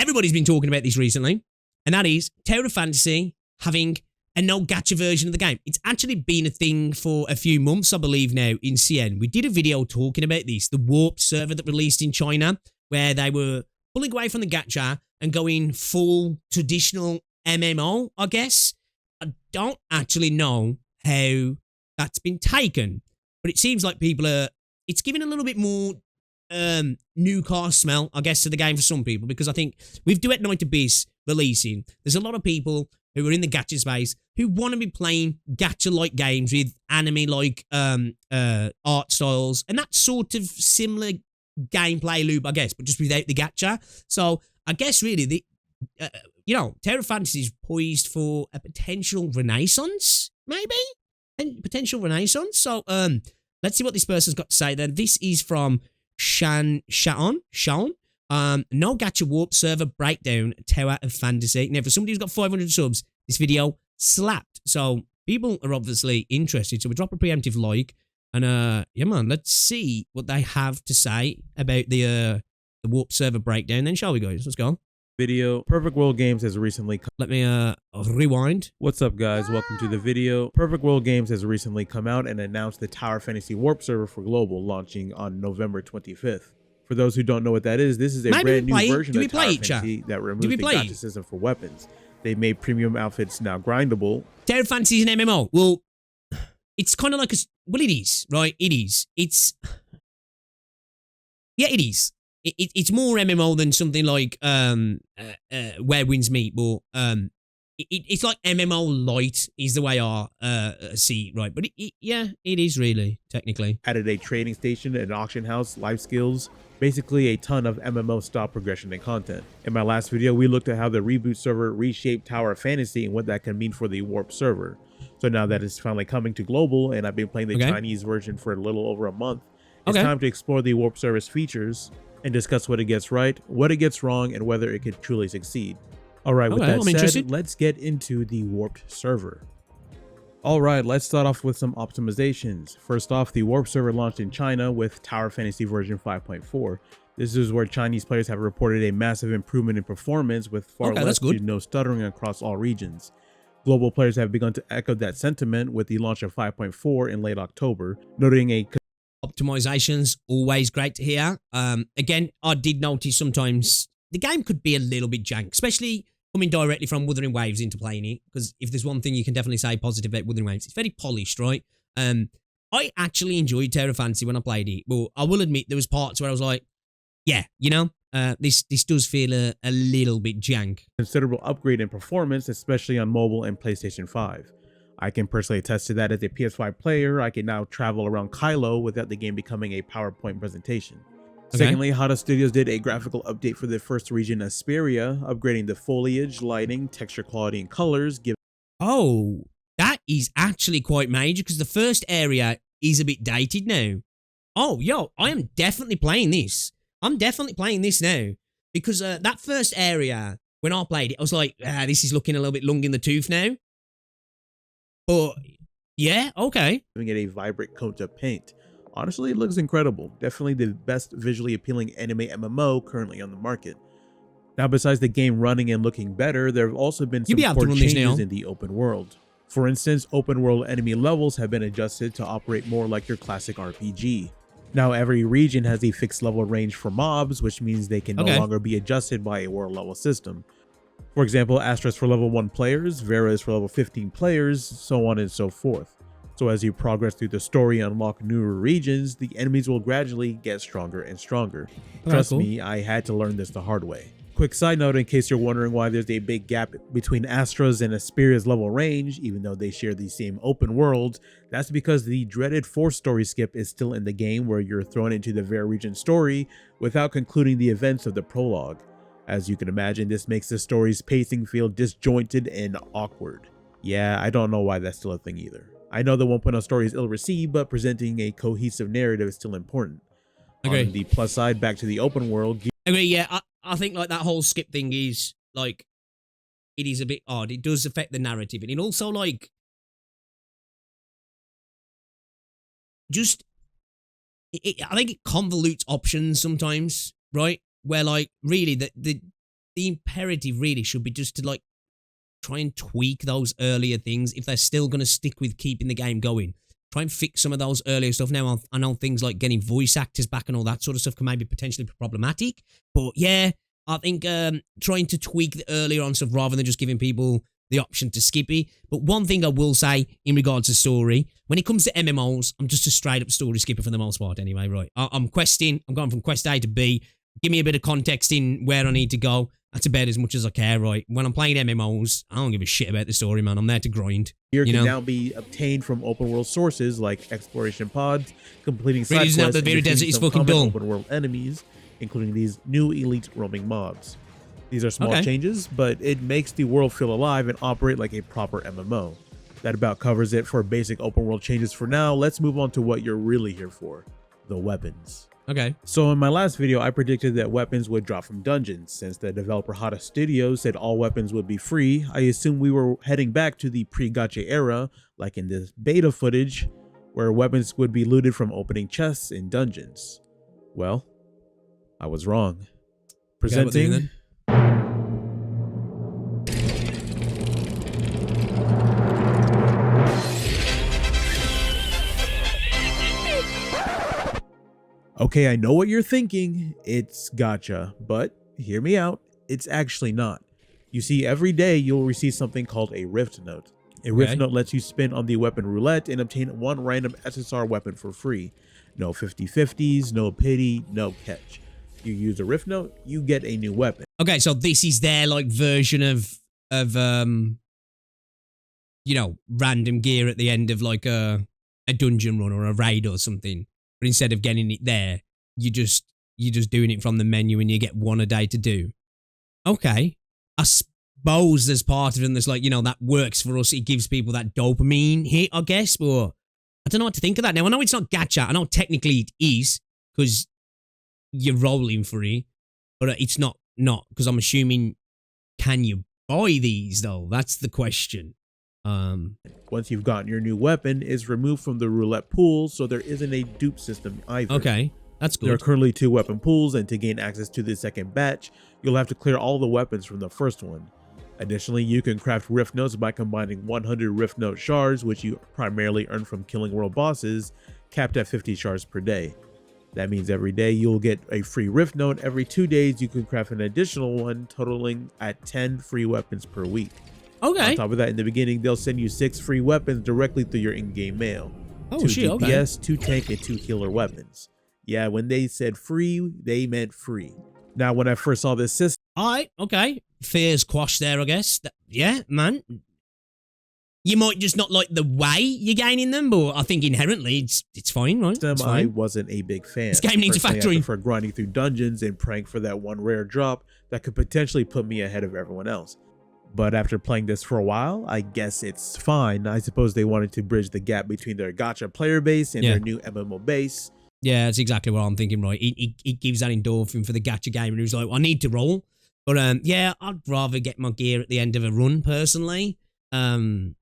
everybody's been talking about this recently, and that is Tower of Fantasy having a no gacha version of the game. It's actually been a thing for a few months, I believe now, in CN. We did a video talking about this, the Warped server that released in China, where they were pulling away from the gacha and going full traditional MMO, I guess. I don't actually know how that's been taken, but it seems like it's giving a little bit more new car smell, I guess, to the game for some people, because I think with Duet Night Abyss releasing, there's a lot of people who are in the gacha space who want to be playing gacha-like games with anime-like art styles, and that sort of similar gameplay loop, I guess, but just without the gacha. So I guess really Tower of Fantasy is poised for a potential renaissance, maybe? And potential renaissance. So let's see what this person's got to say then. This is from Shaon. No gacha warp server breakdown Tower of Fantasy. Now, for somebody who's got 500 subs, this video slapped. So people are obviously interested. So we drop a preemptive like, and yeah, man, let's see what they have to say about the warp server breakdown. Then shall we, guys? Let's go. Video. Perfect World Games has recently let me rewind. What's up, guys? Welcome to the video. Perfect World Games has recently come out and announced the Tower Fantasy Warp server for global, launching on November 25th. For those who don't know what that is, this is a brand new version of Tower Fantasy that removes the gacha system for weapons. They've made premium outfits now grindable. Tower Fantasy is an MMO. Well, it's kind of like it is, right? It is. Yeah, it is. It's more MMO than something like Where Winds Meet, but it's like MMO light is the way I see it, right? But yeah, it is really, technically. Added a trading station, an auction house, life skills, basically a ton of MMO style progression and content. In my last video, we looked at how the reboot server reshaped Tower of Fantasy and what that can mean for the Warp server. So now that it's finally coming to global, and I've been playing the Chinese version for a little over a month, it's time to explore the Warp server's features and discuss what it gets right, what it gets wrong, and whether it could truly succeed. Alright, with that said, let's get into the Warped server. Alright, let's start off with some optimizations. First off, the Warped server launched in China with Tower Fantasy version 5.4. This is where Chinese players have reported a massive improvement in performance with far less to no stuttering across all regions. Global players have begun to echo that sentiment with the launch of 5.4 in late October, noting a optimizations, always great to hear. Again, I did notice sometimes the game could be a little bit jank, especially coming directly from Wuthering Waves into playing it, because if there's one thing you can definitely say positive about Wuthering Waves, it's very polished, right? I actually enjoyed Tower of Fantasy when I played it, but I will admit there was parts where I was like, yeah, this does feel a little bit jank. Considerable upgrade in performance, especially on mobile and PlayStation 5. I can personally attest to that. As a PS5 player, I can now travel around Kylo without the game becoming a PowerPoint presentation. Secondly, Hada Studios did a graphical update for the first region, Asperia, upgrading the foliage, lighting, texture quality, and colors. Oh, that is actually quite major, because the first area is a bit dated now. Oh, yo, I am definitely playing this. I'm definitely playing this now, because that first area, when I played it, I was like, this is looking a little bit long in the tooth now. But yeah, okay. Giving it a vibrant coat of paint. Honestly, it looks incredible. Definitely the best visually appealing anime MMO currently on the market. Now, besides the game running and looking better, there have also been some core changes in the open world. For instance, open world enemy levels have been adjusted to operate more like your classic RPG. Now, every region has a fixed level range for mobs, which means they can no longer be adjusted by a world level system. For example, Astra is for level 1 players, Vera is for level 15 players, so on and so forth. So as you progress through the story and unlock newer regions, the enemies will gradually get stronger and stronger. Trust me, I had to learn this the hard way. Quick side note, in case you're wondering why there's a big gap between Astra's and Asperia's level range, even though they share the same open world, that's because the dreaded 4-story skip is still in the game, where you're thrown into the Vera region story without concluding the events of the prologue. As you can imagine, this makes the story's pacing feel disjointed and awkward. Yeah, I don't know why that's still a thing either. I know the 1.0 story is ill-received, but presenting a cohesive narrative is still important. On the plus side, back to the open world. Yeah, I think like that whole skip thing is like, it is a bit odd. It does affect the narrative, and it also like I think it convolutes options sometimes, right? Where like really the the imperative really should be just to like try and tweak those earlier things if they're still going to stick with keeping the game going. Try and fix some of those earlier stuff. Now, I know things like getting voice actors back and all that sort of stuff can maybe potentially be problematic. But yeah, I think trying to tweak the earlier on stuff rather than just giving people the option to skip it. But one thing I will say in regards to story, when it comes to MMOs, I'm just a straight up story skipper for the most part anyway, right? I'm questing, I'm going from quest A to B. Give me a bit of context in where I need to go. That's about as much as I care, right? When I'm playing MMOs, I don't give a shit about the story, man. I'm there to grind. Gear can now be obtained from open world sources like exploration pods, completing side quests, the very desert is fucking dull. Open world enemies, including these new elite roaming mobs. These are small changes, but it makes the world feel alive and operate like a proper MMO. That about covers it for basic open world changes for now. Let's move on to what you're really here for, the weapons. Okay. So in my last video, I predicted that weapons would drop from dungeons. Since the developer Hada Studios said all weapons would be free, I assumed we were heading back to the pre-gacha era, like in this beta footage, where weapons would be looted from opening chests in dungeons. Well, I was wrong. Presenting... Okay, I know what you're thinking, it's gacha, but hear me out, it's actually not. You see, every day you'll receive something called a Rift Note. A Rift Note lets you spin on the weapon roulette and obtain one random SSR weapon for free. No 50-50s, no pity, no catch. You use a Rift Note, you get a new weapon. Okay, so this is their like version of you know, random gear at the end of like a dungeon run or a raid or something. But instead of getting it there, you're just doing it from the menu and you get one a day to do. Okay. I suppose there's part of it that's like, you know, that works for us. It gives people that dopamine hit, I guess. But I don't know what to think of that. Now, I know it's not gacha. I know technically it is because you're rolling for it. But it's not because I'm assuming, can you buy these though? That's the question. Once you've gotten your new weapon, it's removed from the roulette pool, so there isn't a dupe system either. Okay, that's good. There are currently 2 weapon pools, and to gain access to the second batch, you'll have to clear all the weapons from the first one. Additionally, you can craft Rift Notes by combining 100 Rift Note shards, which you primarily earn from killing world bosses, capped at 50 shards per day. That means every day you'll get a free Rift Note. Every 2 days, you can craft an additional one, totaling at 10 free weapons per week. Okay. On top of that, in the beginning, they'll send you 6 free weapons directly through your in-game mail. Oh, 2 shit, DPS, 2 tank, and 2 healer weapons. Yeah, when they said free, they meant free. Now, when I first saw this system... Alright, okay. Fears quashed there, I guess. Yeah, man. You might just not like the way you're gaining them, but I think inherently it's fine, right? It's fine. I wasn't a big fan. This game needs a factory. I prefer grinding through dungeons and praying for that one rare drop that could potentially put me ahead of everyone else. But after playing this for a while, I guess it's fine. I suppose they wanted to bridge the gap between their gacha player base and their new MMO base. Yeah, that's exactly what I'm thinking, right? It gives that endorphin for the gacha gamer who's like, I need to roll. But yeah, I'd rather get my gear at the end of a run, personally. You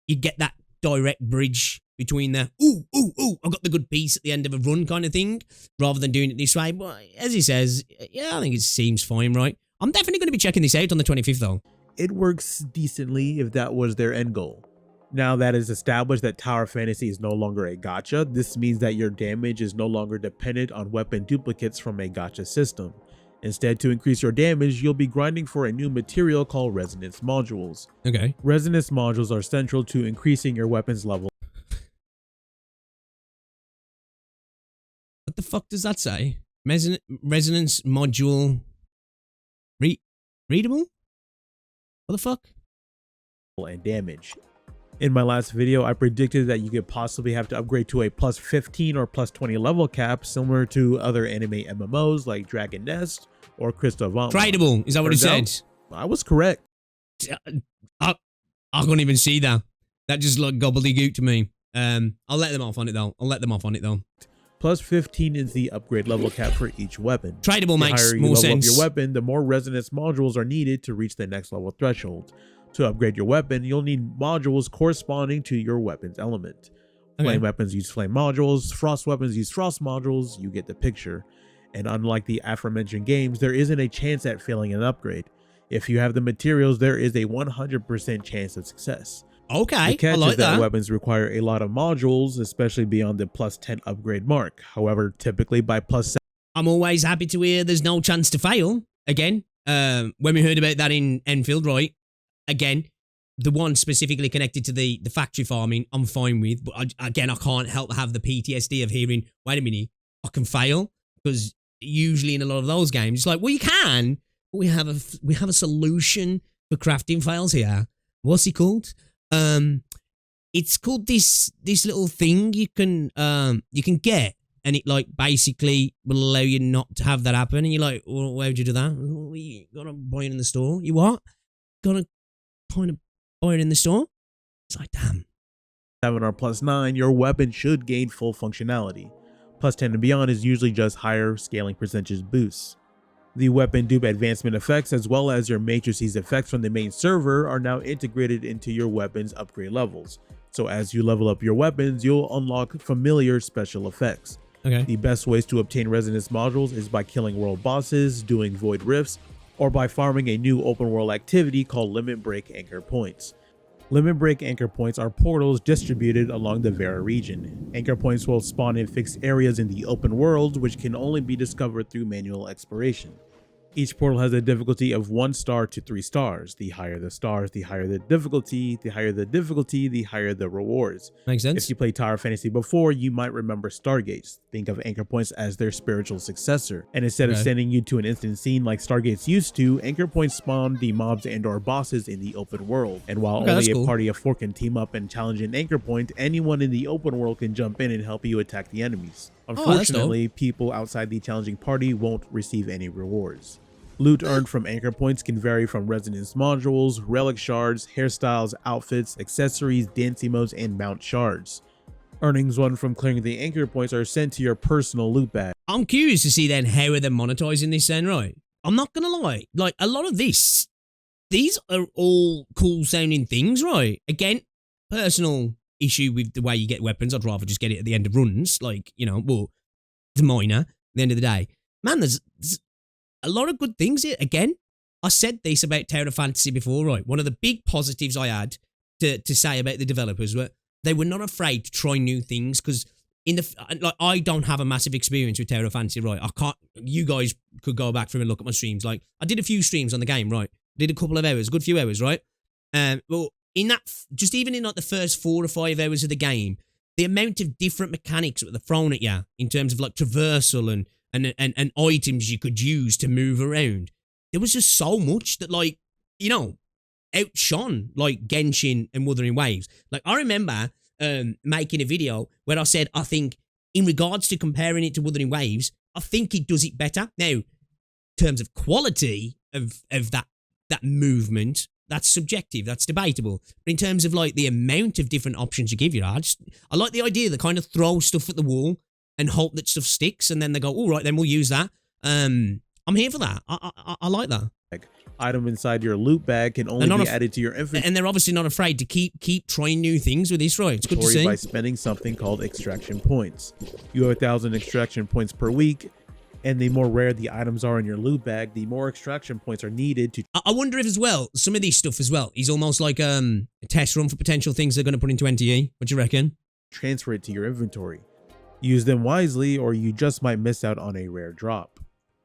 get that direct bridge between the, I got the good piece at the end of a run kind of thing, rather than doing it this way. But as he says, yeah, I think it seems fine, right? I'm definitely going to be checking this out on the 25th, though. It works decently if that was their end goal. Now that is established that Tower Fantasy is no longer a gacha, this means that your damage is no longer dependent on weapon duplicates from a gacha system. Instead, to increase your damage, you'll be grinding for a new material called Resonance Modules. Okay. Resonance Modules are central to increasing your weapon's level. What the fuck does that say? Resonance Module... Readable? What the fuck? And damage. In my last video, I predicted that you could possibly have to upgrade to a plus 15 or plus 20 level cap, similar to other anime MMOs like Dragon Nest or Crystal Vomit. Tradable, is that what it said? I was correct. I couldn't even see that. That just looked gobbledygook to me. I'll let them off on it though. Plus 15 is the upgrade level cap for each weapon. Tradable makes more sense. The higher you level up your weapon, the more resonance modules are needed to reach the next level threshold. To upgrade your weapon, you'll need modules corresponding to your weapon's element. Flame weapons use flame modules, frost weapons use frost modules, you get the picture. And unlike the aforementioned games, there isn't a chance at failing an upgrade. If you have the materials, there is a 100% chance of success. Okay, The catch I like is that that. weapons require a lot of modules, especially beyond the plus 10 upgrade mark. However, typically by plus 7, I'm always happy to hear there's no chance to fail. Again, when we heard about that in Enfield, right? Again, the one specifically connected to the factory farming, I'm fine with. But I can't help but have the PTSD of hearing, wait a minute, I can fail. Because usually in a lot of those games, it's like, well, you can, but we have a solution for crafting fails here. What's it called? It's called this little thing you can get, and it like basically will allow you not to have that happen. And you're like, well, why would you do that? Well, you gotta buy it in the store. You what? Gotta kind of buy it in the store. It's like, damn. 7 or plus 9, your weapon should gain full functionality. Plus 10 and beyond is usually just higher scaling percentage boosts. The weapon dupe advancement effects as well as your matrices effects from the main server are now integrated into your weapon's upgrade levels. So as you level up your weapons, you'll unlock familiar special effects. Okay. The best ways to obtain resonance modules is by killing world bosses, doing void rifts, or by farming a new open world activity called limit break anchor points. Limit break anchor points are portals distributed along the Vera region. Anchor points will spawn in fixed areas in the open world, which can only be discovered through manual exploration. Each portal has a difficulty of 1 star to 3 stars. The higher the stars, the higher the difficulty, the higher the rewards. Makes sense. If you played Tower Fantasy before, you might remember Stargates. Think of anchor points as their spiritual successor. And instead of sending you to an instant scene like Stargates used to, anchor points spawn the mobs and or bosses in the open world. And while only a party of 4 can team up and challenge an anchor point, anyone in the open world can jump in and help you attack the enemies. Unfortunately, people outside the challenging party won't receive any rewards. Loot earned from anchor points can vary from resonance modules, relic shards, hairstyles, outfits, accessories, dance emotes, and mount shards. Earnings won from clearing the anchor points are sent to your personal loot bag. I'm curious to see then how are they monetizing this then, right? I'm not gonna lie, like a lot of these are all cool sounding things, right? Again, personal issue with the way you get weapons. I'd rather just get it at the end of runs, like, you know, well, it's minor at the end of the day. Man, there's a lot of good things here. Again, I said this about Tower of Fantasy before, right? One of the big positives I had to say about the developers were they were not afraid to try new things, because I don't have a massive experience with Tower of Fantasy, right? I can't. You guys could go back through and look at my streams. Like, I did a few streams on the game, right? Did a couple of hours, a good few hours, right? Well, in that, just even in like the first 4 or 5 hours of the game, the amount of different mechanics that they're thrown at you in terms of like traversal and items you could use to move around. There was just so much that, like, you know, outshone like Genshin and Wuthering Waves. Like, I remember making a video where I said, I think in regards to comparing it to Wuthering Waves, I think it does it better. Now, in terms of quality of that movement, that's subjective, that's debatable. But in terms of like the amount of different options you give you, I like the idea that kind of throw stuff at the wall and hope that stuff sticks, and then they go, all right, then we'll use that. I'm here for that. I like that. Item inside your loot bag can only be added to your inventory. And they're obviously not afraid to keep trying new things with this, right? It's good to see. By spending something called extraction points. You have 1,000 extraction points per week, and the more rare the items are in your loot bag, the more extraction points are needed to... I wonder if as well, some of these stuff as well is almost like a test run for potential things they're going to put into NTE. What do you reckon? Transfer it to your inventory. Use them wisely, or you just might miss out on a rare drop.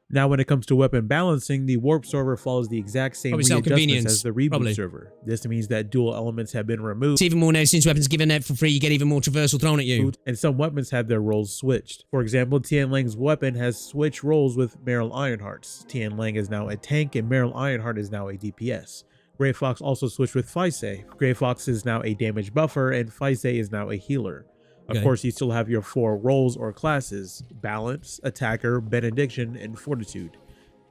Now, when it comes to weapon balancing, the Warp server follows the exact same readjustments as the Reboot server. This means that dual elements have been removed. It's even more now since weapons given out for free, you get even more traversal thrown at you. And some weapons have their roles switched. For example, Tian Lang's weapon has switched roles with Meryl Ironheart's. Tian Lang is now a tank and Meryl Ironheart is now a DPS. Grey Fox also switched with Faisei. Grey Fox is now a damage buffer and Faisei is now a healer. Of course, you still have your 4 roles or classes: Balance, Attacker, Benediction, and Fortitude.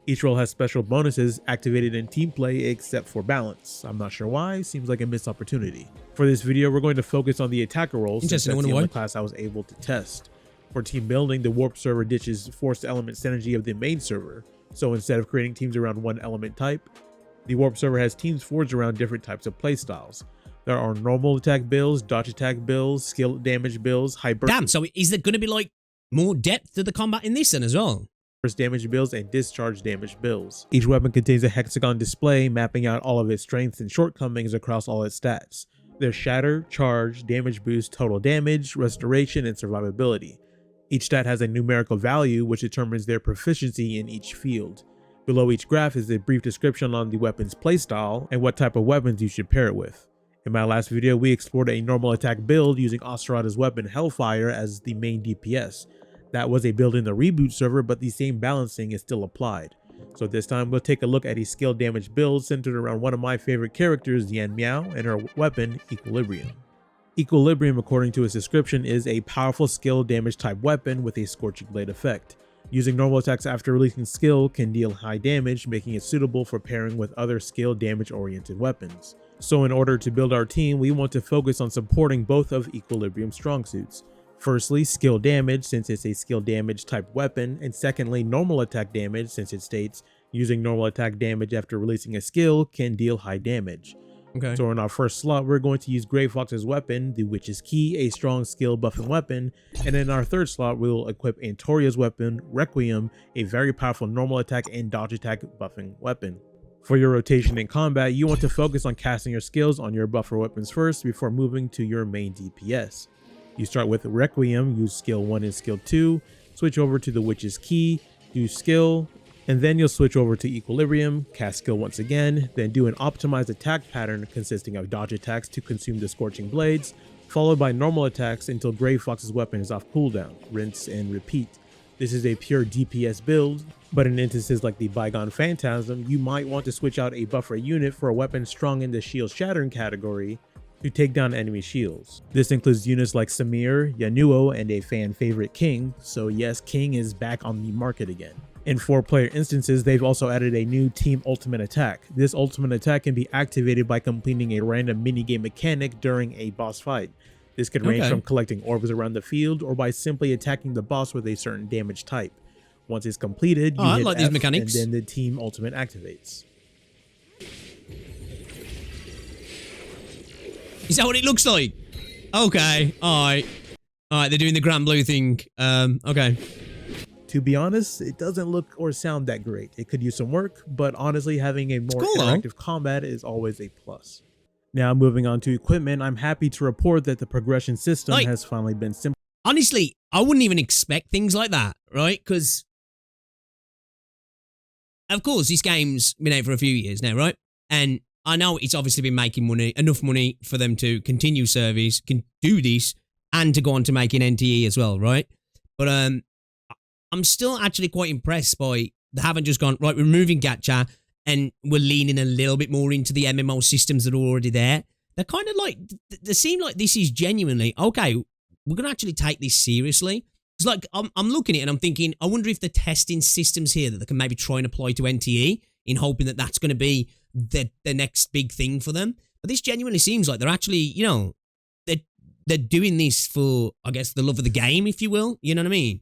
Each role has special bonuses activated in team play except for Balance. I'm not sure why, seems like a missed opportunity. For this video, we're going to focus on the Attacker role since that's the only class I was able to test. For team building, the Warp server ditches forced element synergy of the main server. So instead of creating teams around one element type, the Warp server has teams forged around different types of playstyles. There are normal attack builds, dodge attack builds, skill damage builds, hyper... Damn, so is there going to be like more depth to the combat in this then as well? damage bills and discharge damage bills. Each weapon contains a hexagon display mapping out all of its strengths and shortcomings across all its stats. There's shatter, charge, damage boost, total damage, restoration, and survivability. Each stat has a numerical value which determines their proficiency in each field. Below each graph is a brief description on the weapon's playstyle and what type of weapons you should pair it with. In my last video, we explored a normal attack build using Osterada's weapon Hellfire as the main DPS. That was a build in the reboot server, but the same balancing is still applied. So this time we'll take a look at a skill damage build centered around one of my favorite characters, Yan Miao, and her weapon, Equilibrium. Equilibrium, according to its description, is a powerful skill damage type weapon with a Scorching Blade effect. Using normal attacks after releasing skill can deal high damage, making it suitable for pairing with other skill damage oriented weapons. So in order to build our team, we want to focus on supporting both of Equilibrium's strong suits. Firstly, skill damage, since it's a skill damage type weapon, and secondly, normal attack damage, since it states using normal attack damage after releasing a skill can deal high damage. Okay. So in our first slot, we're going to use Grey Fox's weapon, the Witch's Key, a strong skill buffing weapon, and in our third slot, we will equip Antoria's weapon, Requiem, a very powerful normal attack and dodge attack buffing weapon. For your rotation in combat, you want to focus on casting your skills on your buffer weapons first before moving to your main DPS. You start with Requiem, use skill 1 and skill 2, switch over to the Witch's Key, do skill, and then you'll switch over to Equilibrium, cast skill once again, then do an optimized attack pattern consisting of dodge attacks to consume the Scorching Blades, followed by normal attacks until Grey Fox's weapon is off cooldown, rinse and repeat. This is a pure DPS build, but in instances like the Bygone Phantasm, you might want to switch out a buffer unit for a weapon strong in the shield shattering category to take down enemy shields. This includes units like Samir, Yanuo, and a fan favorite King, so yes, King is back on the market again. In 4-player instances, they've also added a new team ultimate attack. This ultimate attack can be activated by completing a random minigame mechanic during a boss fight. This could range from collecting orbs around the field or by simply attacking the boss with a certain damage type. Once it's completed, you hit these F mechanics. and then the team ultimate activates. Is that what it looks like? Okay, alright. Alright, they're doing the Grand Blue thing. Okay. To be honest, it doesn't look or sound that great. It could use some work, but honestly, having a more interactive combat is always a plus. Now, moving on to equipment, I'm happy to report that the progression system has finally been simplified. Honestly, I wouldn't even expect things like that, right? Because, of course, this game's been out for a few years now, right? And I know it's obviously been making money, enough money for them to continue service, can do this, and to go on to making NTE as well, right? But I'm still actually quite impressed by they haven't just gone, right, we're removing gacha and we're leaning a little bit more into the MMO systems that are already there. They're kind of like, they seem like this is genuinely, okay, we're going to actually take this seriously. It's like, I'm looking at it and I'm thinking, I wonder if the testing systems here that they can maybe try and apply to NTE in hoping that that's going to be the next big thing for them. But this genuinely seems like they're actually, you know, they're doing this for, I guess, the love of the game, if you will. You know what I mean?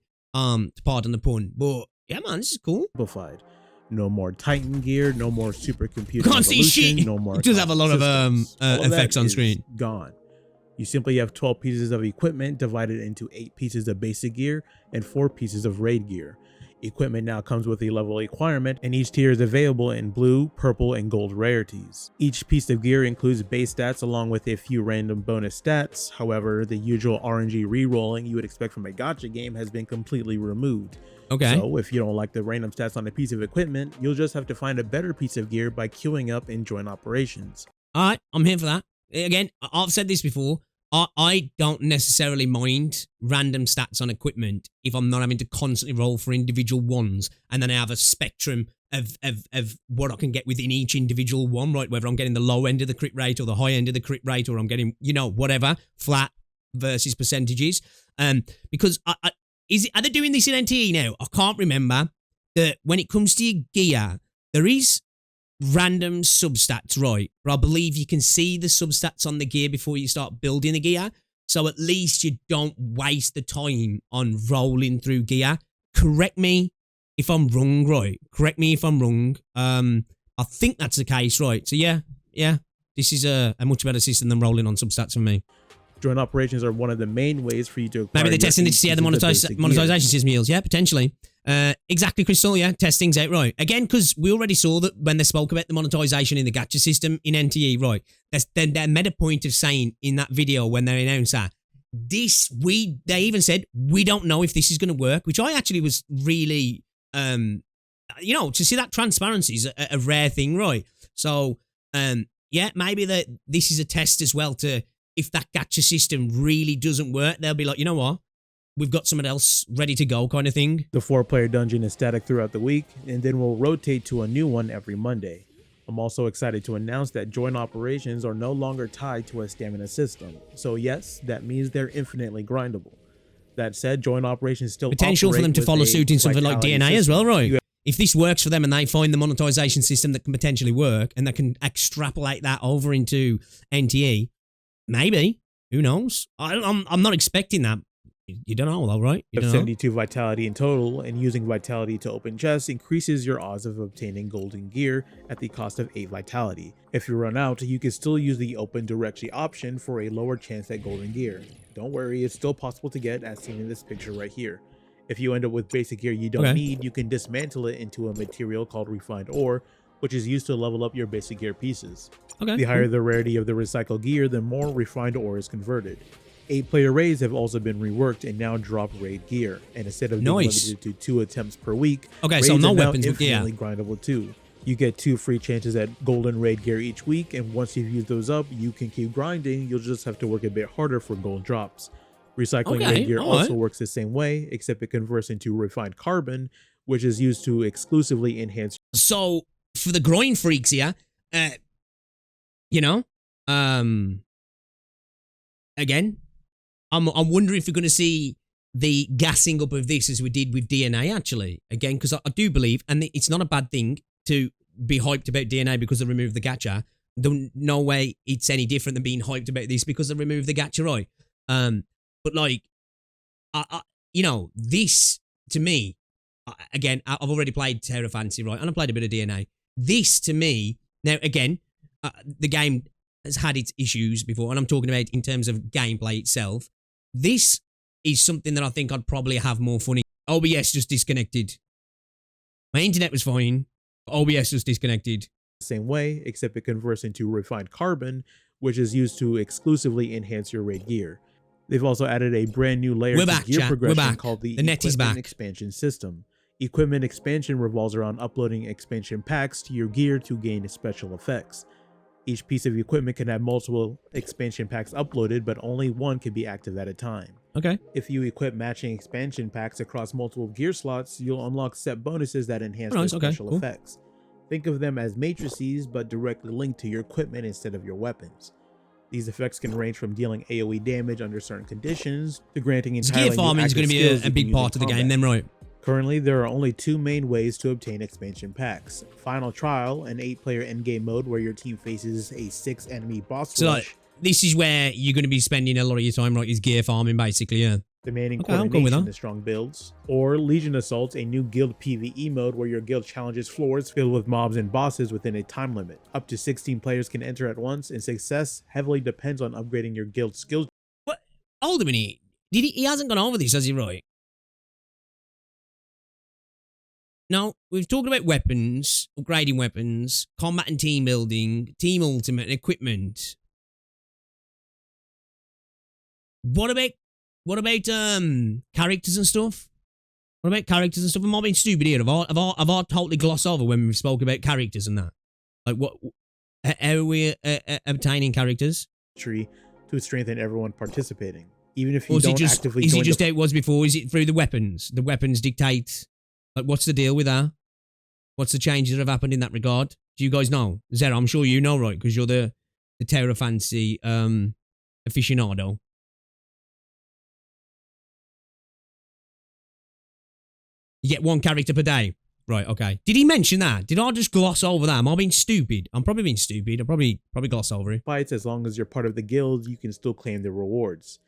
Pardon the pun. But yeah, man, this is cool. Simplified. No more Titan gear, no more supercomputer. Can't see shit. No more. It does have a lot of effects on screen. Gone. You simply have 12 pieces of equipment divided into 8 pieces of basic gear and 4 pieces of raid gear. Equipment now comes with a level requirement, and each tier is available in blue, purple, and gold rarities. Each piece of gear includes base stats along with a few random bonus stats. However, the usual RNG rerolling you would expect from a gacha game has been completely removed. Okay. So if you don't like the random stats on a piece of equipment, you'll just have to find a better piece of gear by queuing up in joint operations. Alright, I'm here for that. Again, I've said this before. I don't necessarily mind random stats on equipment if I'm not having to constantly roll for individual ones, and then I have a spectrum of what I can get within each individual one, right? Whether I'm getting the low end of the crit rate or the high end of the crit rate, or I'm getting, you know, whatever, flat versus percentages. Because are they doing this in NTE now? I can't remember. That when it comes to your gear, there is random substats, right? But I believe you can see the substats on the gear before you start building the gear. So at least you don't waste the time on rolling through gear. Correct me if I'm wrong, right? Correct me if I'm wrong. I think that's the case, right? So yeah. This is a much better system than rolling on substats for me. Joint operations are one of the main ways for you to acquire. Maybe they're testing to see how the monetization system yields. Yeah, potentially. Exactly, Crystal. Yeah, testing's out, right. Again, because we already saw that when they spoke about the monetization in the gacha system in NTE, right, they made a point of saying in that video when they announced that, they even said, we don't know if this is going to work, which I actually was really, to see that transparency is a rare thing, right? So, yeah, maybe that this is a test as well to, if that gacha system really doesn't work, they'll be like, you know what? We've got someone else ready to go kind of thing. The 4-player dungeon is static throughout the week, and then we'll rotate to a new one every Monday. I'm also excited to announce that joint operations are no longer tied to a stamina system. So yes, that means they're infinitely grindable. That said, joint operations still potential for them to follow suit in something like DNA system as well, right? If this works for them and they find the monetization system that can potentially work and that can extrapolate that over into NTE, maybe. Who knows? I'm not expecting that. You don't know though, right? You have 72 vitality in total, and using vitality to open chests increases your odds of obtaining golden gear at the cost of 8 vitality. If you run out, you can still use the open directly option for a lower chance at golden gear. Don't worry, it's still possible to get, as seen in this picture right here. If you end up with basic gear you don't need, you can dismantle it into a material called refined ore, which is used to level up your basic gear pieces. The higher the rarity of the recycled gear, the more refined ore is converted. 8-player raids have also been reworked and now drop raid gear, and instead of being limited to 2 attempts per week, raids so no are weapons, now infinitely grindable too. You get 2 free chances at golden raid gear each week, and once you've used those up, you can keep grinding. You'll just have to work a bit harder for gold drops. Recycling raid gear also works the same way, except it converts into refined carbon, which is used to exclusively enhance. So for the grind freaks here, again, I'm wondering if we're going to see the gassing up of this as we did with DNA, actually. Again, because I do believe, and it's not a bad thing to be hyped about DNA because they removed the gacha. No way it's any different than being hyped about this because they removed the gacha, right? But like, this to me, again, I've already played Terra Fantasy, right? And I played a bit of DNA. This to me, now again, the game has had its issues before, and I'm talking about in terms of gameplay itself. This is something that I think I'd probably have more fun in. OBS just disconnected. My internet was fine, but OBS just disconnected. Same way, except it converts into refined carbon, which is used to exclusively enhance your raid gear. They've also added a brand new layer to gear progression called the Equipment Expansion System. Equipment expansion revolves around uploading expansion packs to your gear to gain special effects. Each piece of equipment can have multiple expansion packs uploaded, but only one can be active at a time. If you equip matching expansion packs across multiple gear slots, you'll unlock set bonuses that enhance their special effects. Think of them as matrices, but directly linked to your equipment instead of your weapons. These effects can range from dealing AoE damage under certain conditions to granting entirely gear farming is going to be a big part of the game then, right? Currently, there are only 2 main ways to obtain expansion packs. Final Trial, an 8-player endgame mode where your team faces a 6-enemy boss rush. Like, this is where you're going to be spending a lot of your time, right? Is gear farming, basically, yeah. Demanding coordination and strong builds. Or Legion Assault, a new guild PvE mode where your guild challenges floors filled with mobs and bosses within a time limit. Up to 16 players can enter at once, and success heavily depends on upgrading your guild skills. What? Hold a minute. He hasn't gone over this, has he, right? Now, we've talked about weapons, upgrading weapons, combat and team building, team ultimate, and equipment. What about characters and stuff? What about characters and stuff? Am I being stupid here? Have I totally glossed over when we spoke about characters and that? Like, what? How are we obtaining characters? To strengthen everyone participating. Even if you don't actively join. Is it just how it was before? Is it through the weapons? The weapons dictate. Like, what's the deal with that? What's the changes that have happened in that regard? Do you guys know? Zero, I'm sure you know, right? Because you're the Terra Fantasy aficionado. You get 1 character per day. Right, okay. Did he mention that? Did I just gloss over that? Am I being stupid? I'm probably being stupid. I'll probably gloss over it. Fights, as long as you're part of the guild, you can still claim the rewards.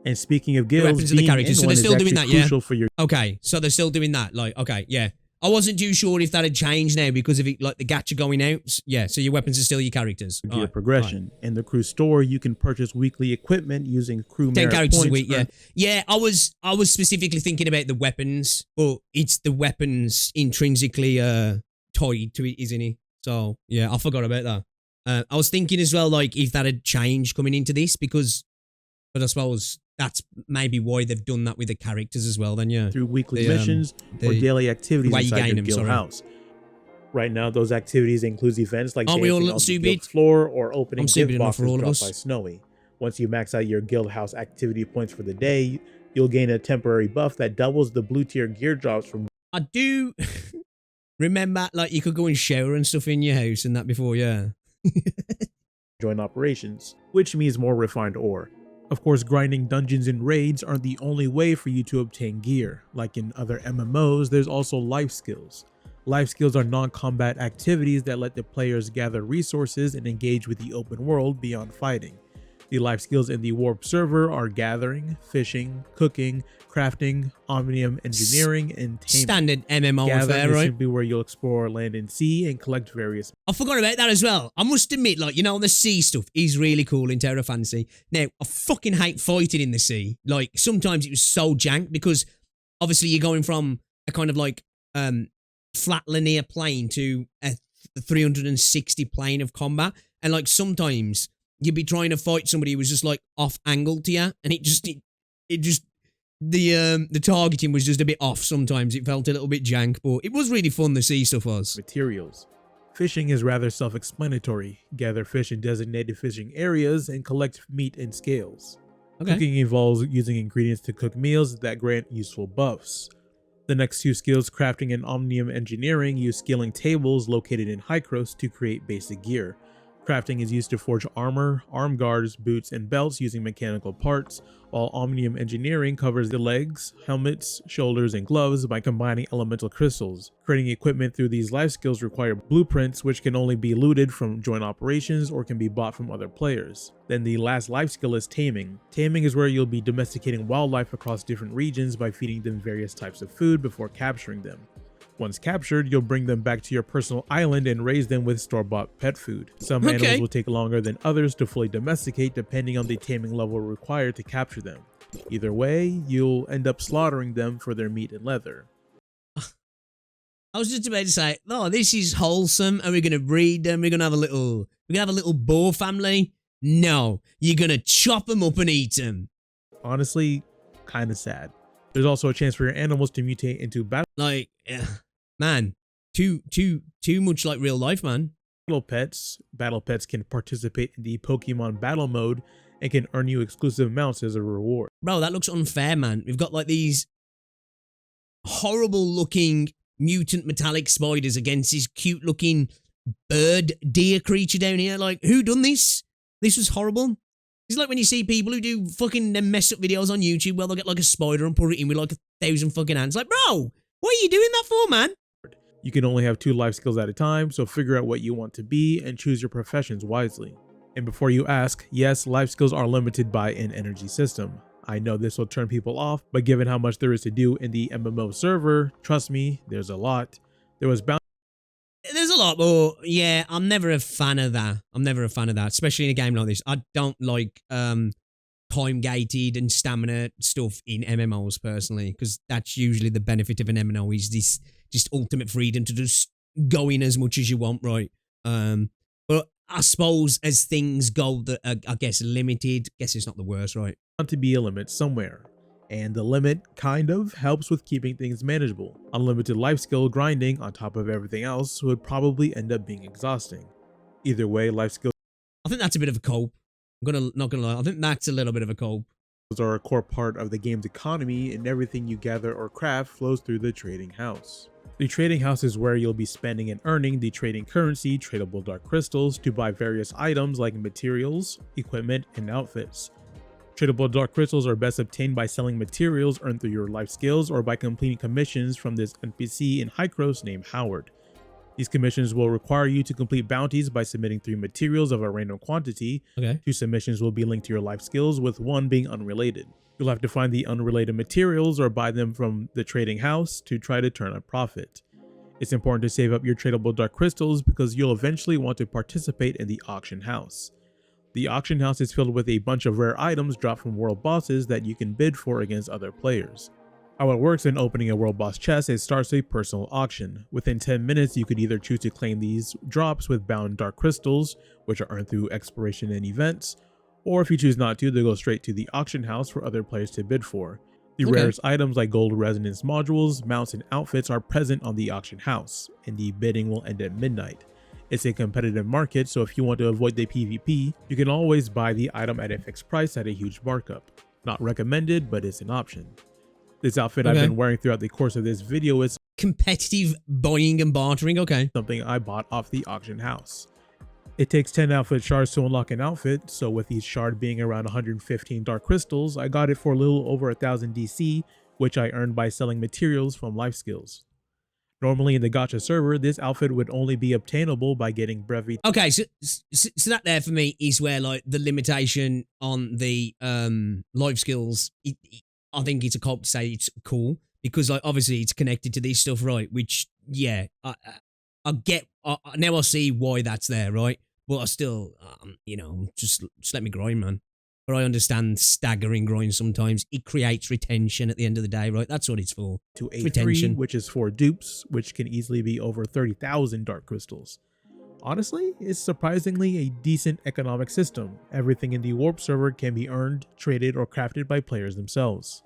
And speaking of guilds, the weapons and the characters, so they're still doing that, yeah? For your okay, so they're still doing that. Like, okay, yeah. I wasn't too sure if that had changed now because of it, like the gacha going out. Yeah, so your weapons are still your characters. Gear progression. In the crew store, you can purchase weekly equipment using crew 10 merit characters points. a week, yeah. Yeah, I was specifically thinking about the weapons, but it's the weapons intrinsically tied to it, isn't it? So, yeah, I forgot about that. I was thinking as well, like, if that had changed coming into this, but I suppose that's maybe why they've done that with the characters as well, then, yeah. Through weekly missions or daily activities inside your guild house. Right now, those activities include events like dancing on the guild floor or opening gift boxes dropped by Snowy. Once you max out your guild house activity points for the day, you'll gain a temporary buff that doubles the blue tier gear drops from... I do remember, like, you could go and shower and stuff in your house and that before, yeah. join operations, which means more refined ore. Of course, grinding dungeons and raids aren't the only way for you to obtain gear. Like in other MMOs, there's also life skills. Life skills are non-combat activities that let the players gather resources and engage with the open world beyond fighting. The life skills in the Warp server are gathering, fishing, cooking, crafting, omnium engineering, and taming. Standard MMO gathering affair, is right? simply where you'll explore land and sea and collect various... I forgot about that as well. I must admit, like, you know, the sea stuff is really cool in Terra Fantasy. Now, I fucking hate fighting in the sea. Like, sometimes it was so jank because obviously you're going from a kind of like flat linear plane to a 360 plane of combat. And like sometimes you'd be trying to fight somebody who was just like off angle to you, and the targeting was just a bit off sometimes. It felt a little bit jank, but it was really fun, the sea stuff was. Materials. Fishing is rather self-explanatory. Gather fish in designated fishing areas and collect meat and scales. Okay. Cooking involves using ingredients to cook meals that grant useful buffs. The next two skills, crafting and omnium engineering, use scaling tables located in Hycros to create basic gear. Crafting is used to forge armor, arm guards, boots, and belts using mechanical parts, while omnium engineering covers the legs, helmets, shoulders, and gloves by combining elemental crystals. Creating equipment through these life skills require blueprints, which can only be looted from joint operations or can be bought from other players. Then the last life skill is taming. Taming is where you'll be domesticating wildlife across different regions by feeding them various types of food before capturing them. Once captured, you'll bring them back to your personal island and raise them with store-bought pet food. Some animals will take longer than others to fully domesticate depending on the taming level required to capture them. Either way, you'll end up slaughtering them for their meat and leather. I was just about to say, oh, this is wholesome, and we're gonna breed them. We're gonna have a little boar family. No, you're gonna chop them up and eat them. Honestly, kind of sad. There's also a chance for your animals to mutate into battle. Like, man, too much like real life, man. Battle pets can participate in the Pokemon battle mode and can earn you exclusive mounts as a reward. Bro, that looks unfair, man. We've got like these horrible looking mutant metallic spiders against this cute looking bird deer creature down here. Like, who done this? This was horrible. It's like when you see people who do fucking mess up videos on YouTube where they'll get like a spider and put it in with like 1,000 fucking ants. Like, bro, what are you doing that for, man? You can only have 2 life skills at a time, so figure out what you want to be and choose your professions wisely. And before you ask, yes, life skills are limited by an energy system. I know this will turn people off, but given how much there is to do in the MMO server, trust me, there's a lot. There's a lot, but yeah, I'm never a fan of that. Especially in a game like this. I don't like time-gated and stamina stuff in MMOs personally, because that's usually the benefit of an MMO is this just ultimate freedom to just go in as much as you want, right? But I suppose as things go that I guess limited, guess it's not the worst, right? To be a limit somewhere. And the limit kind of helps with keeping things manageable. Unlimited life skill grinding on top of everything else would probably end up being exhausting. Either way, life skills I think that's a bit of a cope. Not gonna lie, I think that's a little bit of a cope. Are a core part of the game's economy, and everything you gather or craft flows through the trading house. The trading house is where you'll be spending and earning the trading currency, tradable dark crystals, to buy various items like materials, equipment, and outfits. Tradable dark crystals are best obtained by selling materials earned through your life skills or by completing commissions from this NPC in Hycros named Howard. These commissions will require you to complete bounties by submitting 3 materials of a random quantity. Okay. 2 submissions will be linked to your life skills, with 1 being unrelated. You'll have to find the unrelated materials or buy them from the trading house to try to turn a profit. It's important to save up your tradable dark crystals because you'll eventually want to participate in the auction house. The auction house is filled with a bunch of rare items dropped from world bosses that you can bid for against other players. How it works in opening a world boss chest is starts a personal auction. Within 10 minutes, you could either choose to claim these drops with bound dark crystals, which are earned through exploration and events, or if you choose not to, they'll go straight to the auction house for other players to bid for. The rarest items like gold resonance modules, mounts, and outfits are present on the auction house, and the bidding will end at midnight. It's a competitive market, so if you want to avoid the PvP, you can always buy the item at a fixed price at a huge markup. Not recommended, but it's an option. This outfit I've been wearing throughout the course of this video is competitive buying and bartering, something I bought off the auction house. It takes 10 outfit shards to unlock an outfit, so with each shard being around 115 dark crystals, I got it for a little over 1000 DC, which I earned by selling materials from life skills. Normally in the gacha server, this outfit would only be obtainable by getting brevet. Okay, so that there for me is where like the limitation on the life skills, I think it's a cop to say it's cool because like obviously it's connected to this stuff, right? Which yeah, I get now I see why that's there, right? But I still, you know, just let me grind, man. But I understand staggering grind sometimes. It creates retention at the end of the day, right? That's what it's for. To A3, which is for dupes, which can easily be over 30,000 dark crystals. Honestly, it's surprisingly a decent economic system. Everything in the warp server can be earned, traded, or crafted by players themselves.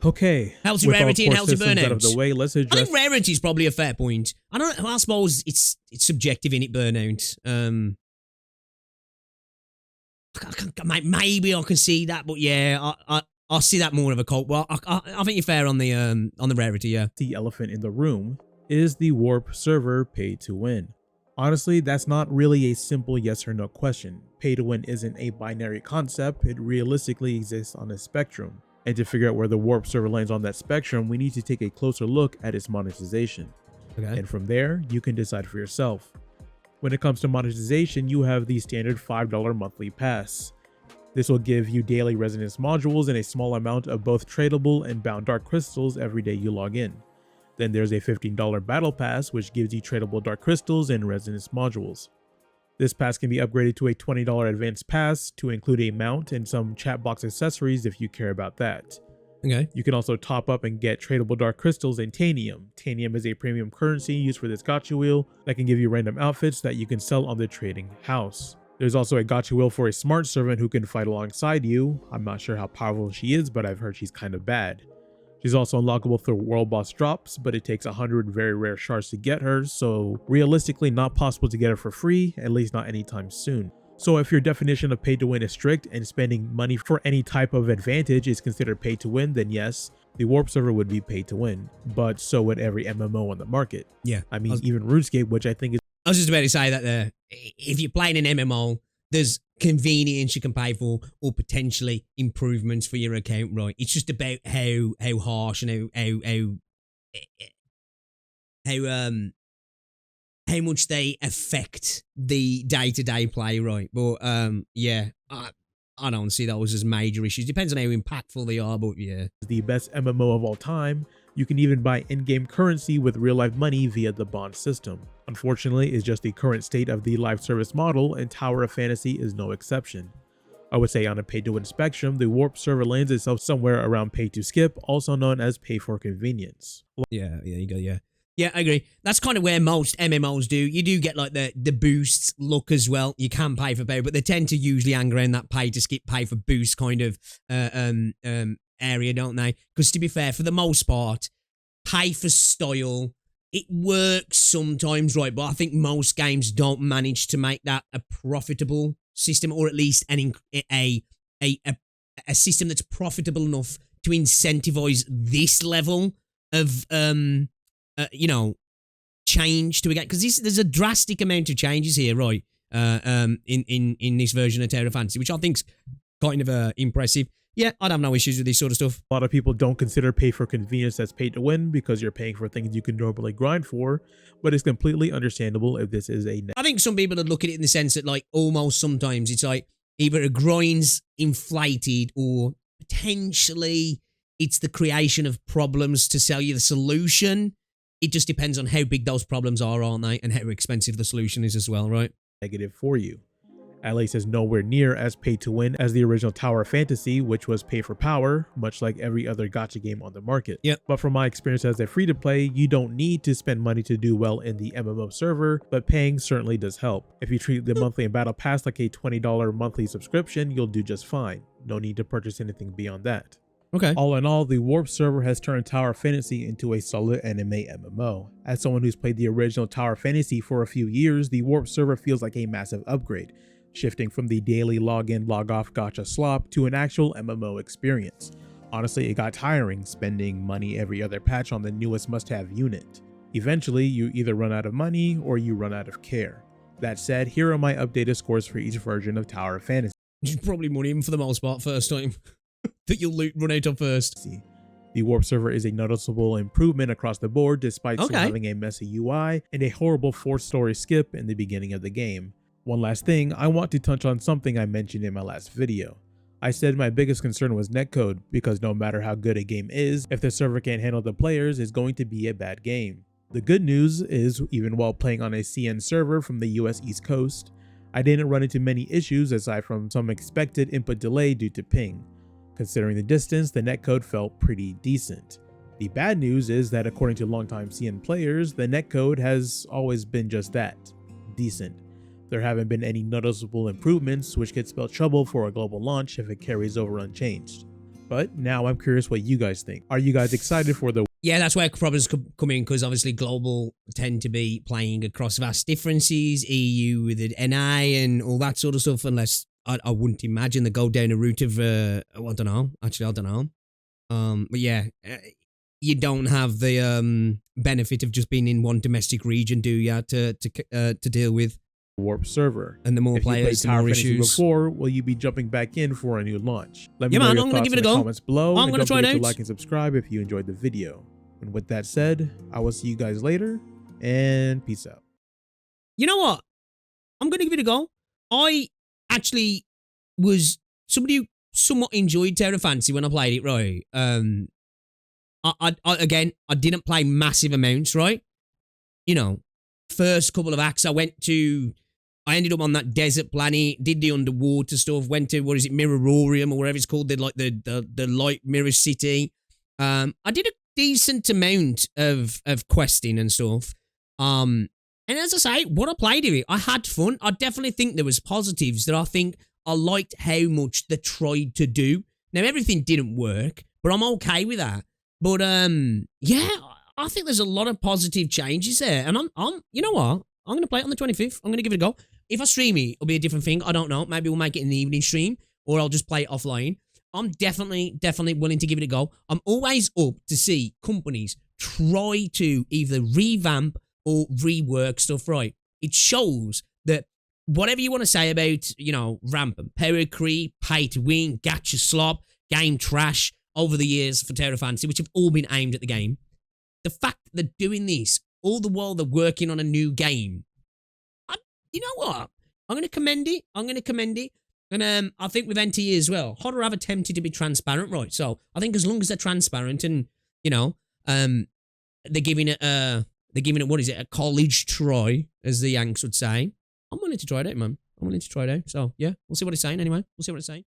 Okay, healthy rarity and healthy burnout. Out of the way, let's address. I think rarity is probably a fair point. I suppose it's subjective in it. Burnout. Maybe I can see that, but yeah, I see that more of a cult. Well, I think you're fair on the rarity. Yeah. The elephant in the room is the warp server pay to win. Honestly, that's not really a simple yes or no question. Pay to win isn't a binary concept. It realistically exists on a spectrum. And to figure out where the warp server lands on that spectrum, we need to take a closer look at its monetization. And from there, you can decide for yourself. When it comes to monetization, you have the standard $5 monthly pass. This will give you daily resonance modules and a small amount of both tradable and bound dark crystals every day you log in. Then there's a $15 battle pass, which gives you tradable dark crystals and resonance modules. This pass can be upgraded to a $20 advanced pass to include a mount and some chat box accessories if you care about that. You can also top up and get tradable dark crystals and Tanium. Tanium is a premium currency used for this gacha wheel that can give you random outfits that you can sell on the trading house. There's also a gacha wheel for a smart servant who can fight alongside you. I'm not sure how powerful she is, but I've heard she's kind of bad. She's also unlockable through world boss drops, but it takes 100 very rare shards to get her, so realistically not possible to get her for free, at least not anytime soon. So if your definition of pay to win is strict and spending money for any type of advantage is considered pay to win, then yes, the warp server would be pay to win, but so would every MMO on the market. Yeah. I mean, even RuneScape, which I think is... I was just about to say that there. If you're playing an MMO, there's convenience you can pay for or potentially improvements for your account, right? It's just about how harsh and how much they affect the day-to-day play, right? But yeah, I don't see those as major issues. Depends on how impactful they are, but yeah. The best MMO of all time. You can even buy in-game currency with real-life money via the bond system. Unfortunately, it's just the current state of the live service model, and Tower of Fantasy is no exception. I would say on a pay-to-win spectrum, the warp server lands itself somewhere around pay-to-skip, also known as pay-for-convenience. Yeah, you go, yeah. Yeah, I agree. That's kind of where most MMOs do. You do get like the boosts look as well. You can pay for pay, but they tend to usually hang around that pay to skip, pay for boost kind of area, don't they? Because to be fair, for the most part, pay for style, it works sometimes, right? But I think most games don't manage to make that a profitable system, or at least a system that's profitable enough to incentivize this level of you know, change to a game, because there's a drastic amount of changes here, right? In this version of Tower of Fantasy, which I think's kind of impressive. Yeah, I'd have no issues with this sort of stuff. A lot of people don't consider pay for convenience as pay to win because you're paying for things you can normally grind for, but it's completely understandable if this is a... I think some people would look at it in the sense that, like, almost sometimes it's like either a grind's inflated or potentially it's the creation of problems to sell you the solution. it just depends on how big those problems are, aren't they? And how expensive the solution is as well, right? Negative for you. At least is nowhere near as pay to win as the original Tower of Fantasy, which was pay for power, much like every other gacha game on the market. Yep. But from my experience as a free to play, you don't need to spend money to do well in the MMO server, but paying certainly does help. If you treat the monthly and battle pass like a $20 monthly subscription, you'll do just fine. No need to purchase anything beyond that. Okay. All in all, the Warp server has turned Tower of Fantasy into a solid anime MMO. As someone who's played the original Tower of Fantasy for a few years, the Warp server feels like a massive upgrade, shifting from the daily login log-off gacha slop to an actual MMO experience. Honestly, it got tiring spending money every other patch on the newest must-have unit. Eventually, you either run out of money or you run out of care. That said, here are my updated scores for each version of Tower of Fantasy. Probably money even for the most part first time. That you'll run out of first. The Warp server is a noticeable improvement across the board despite still having a messy UI and a horrible 4-story skip in the beginning of the game. One last thing, I want to touch on something I mentioned in my last video. I said my biggest concern was netcode, because no matter how good a game is, if the server can't handle the players, it's going to be a bad game. The good news is, even while playing on a CN server from the US East Coast, I didn't run into many issues aside from some expected input delay due to ping. Considering the distance, the netcode felt pretty decent. The bad news is that according to longtime CN players, the netcode has always been just that, decent. There haven't been any noticeable improvements, which could spell trouble for a global launch if it carries over unchanged. But now I'm curious what you guys think. Are you guys excited for the... Yeah, that's where problems come in, because obviously global tend to be playing across vast differences, EU with an NI and all that sort of stuff, unless I wouldn't imagine they go down a route of, I don't know, actually I don't know. But yeah, you don't have the benefit of just being in one domestic region, do you, to deal with Warp server. And the more players, the more issues. Before, will you be jumping back in for a new launch? Let me yeah, know man, your I'm thoughts gonna give it in a the go. comments below. I'm gonna try it out. To like and subscribe if you enjoyed the video. And with that said, I will see you guys later, and peace out. You know what? I'm gonna give it a go. I actually was somebody who somewhat enjoyed Tower of Fantasy when I played it, right? Again, I didn't play massive amounts, right? You know, first couple of acts I ended up on that desert planet, did the underwater stuff, went to, Mirrororium or whatever it's called, the light mirror city. I did a decent amount of questing and stuff. And as I say, what I played of it, I had fun. I definitely think there was positives that I think I liked how much they tried to do. Now, everything didn't work, but I'm okay with that. But, yeah, I think there's a lot of positive changes there. And I'm you know what? I'm going to play it on the 25th. I'm going to give it a go. If I stream it, it'll be a different thing. I don't know. Maybe we'll make it in the evening stream, or I'll just play it offline. I'm definitely willing to give it a go. I'm always up to see companies try to either revamp or rework stuff, right? It shows that whatever you want to say about, you know, rampant power creep, pay to win, gacha slop, game trash over the years for Tower of Fantasy, which have all been aimed at the game, the fact that they're doing this all the while they're working on a new game, you know what? I'm going to commend it. And I think with NTE as well, Hodder have attempted to be transparent, right? So I think as long as they're transparent and, you know, they're giving it, what is it, a college try, as the Yanks would say, I'm willing to try it out, man. I'm willing to try it out. So yeah, we'll see what it's saying anyway. We'll see what it's saying.